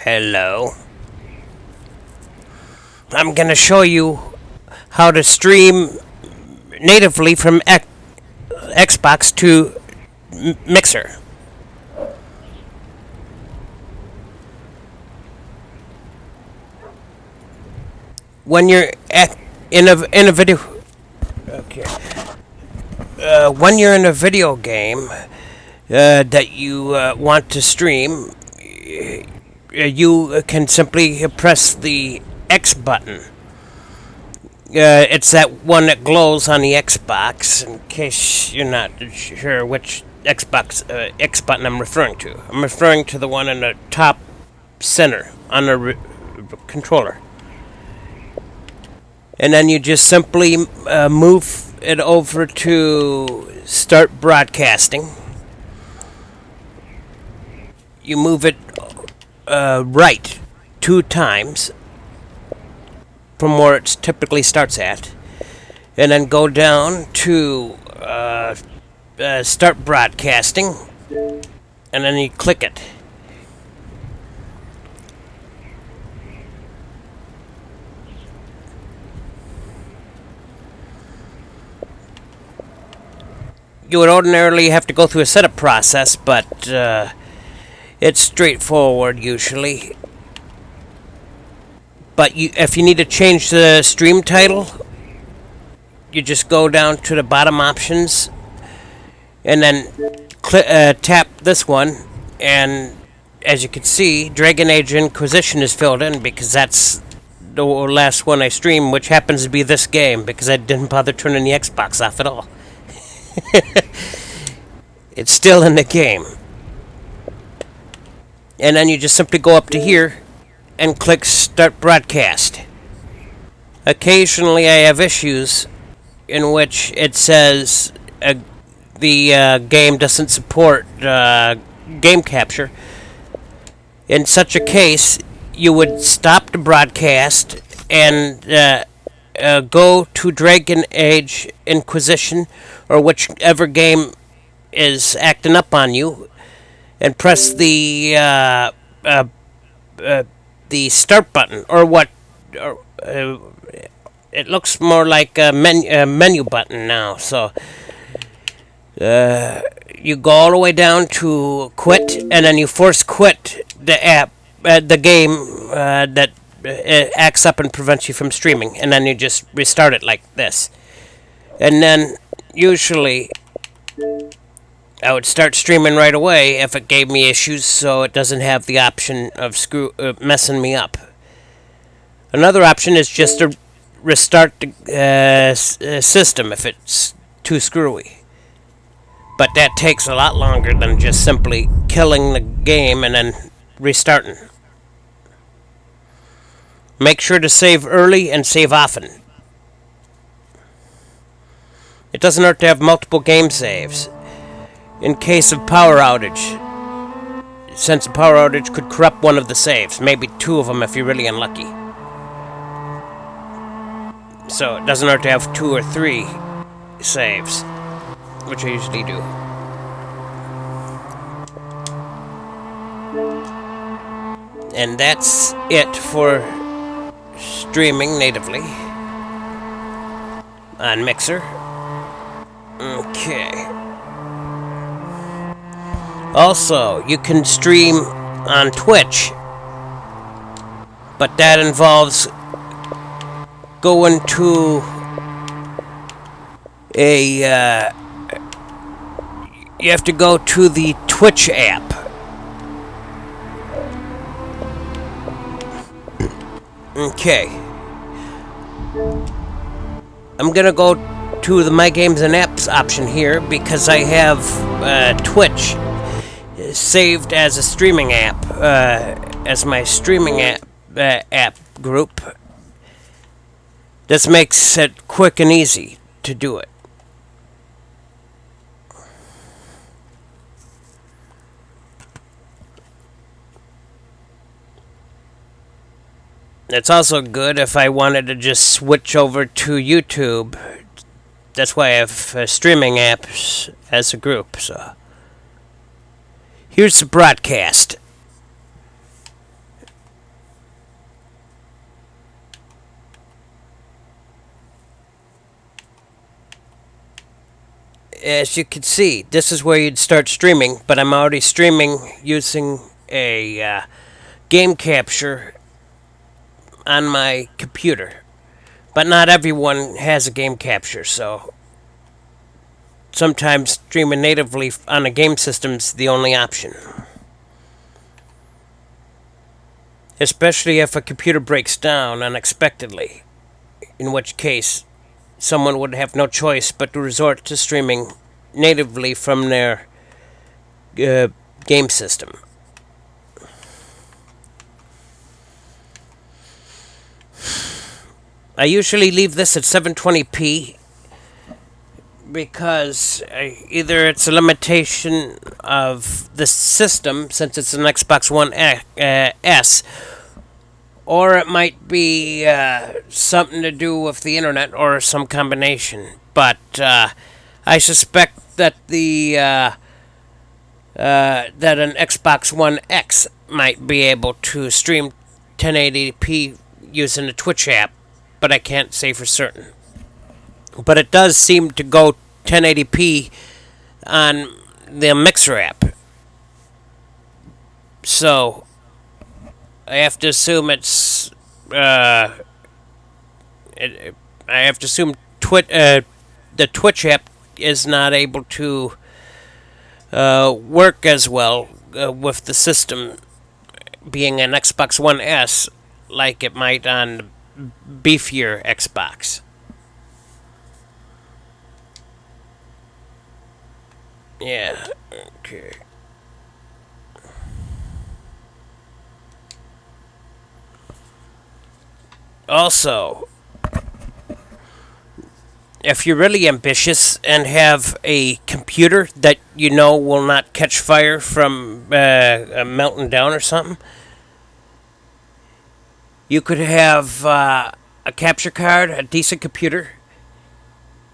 Hello. I'm gonna show you how to stream natively from Xbox to Mixer. When you're in a video, okay. When you're in a video game that you want to stream, you can simply press the X button. It's that one that glows on the Xbox, in case you're not sure which X button I'm referring to. I'm referring to the one in the top center on the controller. And then you just simply move it over to start broadcasting. You move it right 2 times from where it typically starts at, and then go down to start broadcasting, and then you click it. You would ordinarily have to go through a setup process, but it's straightforward usually. But if you need to change the stream title, you just go down to the bottom options and then tap this one, and as you can see, Dragon Age Inquisition is filled in because that's the last one I streamed, which happens to be this game because I didn't bother turning the Xbox off at all. It's still in the game. And then you just simply go up to here and click Start Broadcast. Occasionally I have issues in which it says the game doesn't support game capture. In such a case, you would stop the broadcast and go to Dragon Age Inquisition or whichever game is acting up on you, and press the start button, or what? It looks more like a menu button now. So you go all the way down to quit, and then you force quit the game that acts up and prevents you from streaming, and then you just restart it like this. And then usually I would start streaming right away if it gave me issues, so it doesn't have the option of messing me up. Another option is just to restart the system if it's too screwy. But that takes a lot longer than just simply killing the game and then restarting. Make sure to save early and save often. It doesn't hurt to have multiple game saves in case of power outage, since a power outage could corrupt one of the saves, maybe 2 of them if you're really unlucky. So it doesn't hurt to have 2 or 3 saves, which I usually do. And that's it for streaming natively on Mixer. Okay. Also, you can stream on Twitch, but that involves going to you have to go to the Twitch app. Okay. I'm gonna go to the My Games and Apps option here because I have Twitch saved as a streaming app, as my streaming app group. This makes it quick and easy to do it. It's also good if I wanted to just switch over to YouTube. That's why I have streaming apps as a group. So here's the broadcast. as you can see, this is where you'd start streaming, but I'm already streaming using a game capture on my computer. But not everyone has a game capture, so sometimes streaming natively on a game system is the only option. Especially if a computer breaks down unexpectedly, in which case someone would have no choice but to resort to streaming natively from their game system. I usually leave this at 720p because either it's a limitation of the system, since it's an Xbox One S, or it might be something to do with the internet or some combination. But I suspect that that an Xbox One X might be able to stream 1080p using the Twitch app, but I can't say for certain. But it does seem to go 1080p on the Mixer app. So I have to assume it's I have to assume the Twitch app is not able to work as well with the system being an Xbox One S like it might on the beefier Xbox. Yeah, okay. Also, if you're really ambitious and have a computer that you know will not catch fire from melting down or something, you could have a capture card, a decent computer,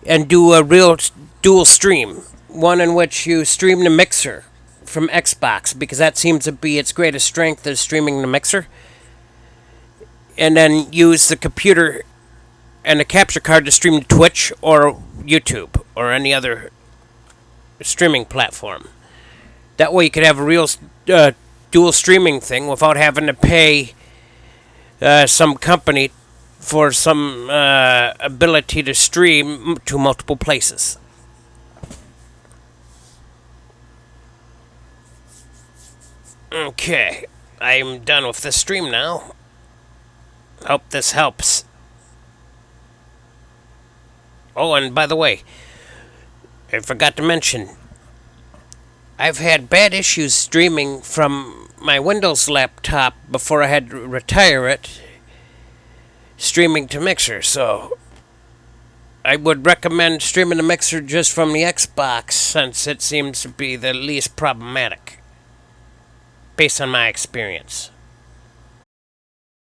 and do a real dual stream. One in which you stream the Mixer from Xbox, because that seems to be its greatest strength, is streaming the Mixer. And then use the computer and the capture card to stream to Twitch or YouTube or any other streaming platform. That way you could have a real dual streaming thing without having to pay some company for some ability to stream to multiple places. Okay, I'm done with the stream now. Hope this helps. Oh, and by the way, I forgot to mention, I've had bad issues streaming from my Windows laptop before I had to retire it, streaming to Mixer, so I would recommend streaming to Mixer just from the Xbox, since it seems to be the least problematic, based on my experience.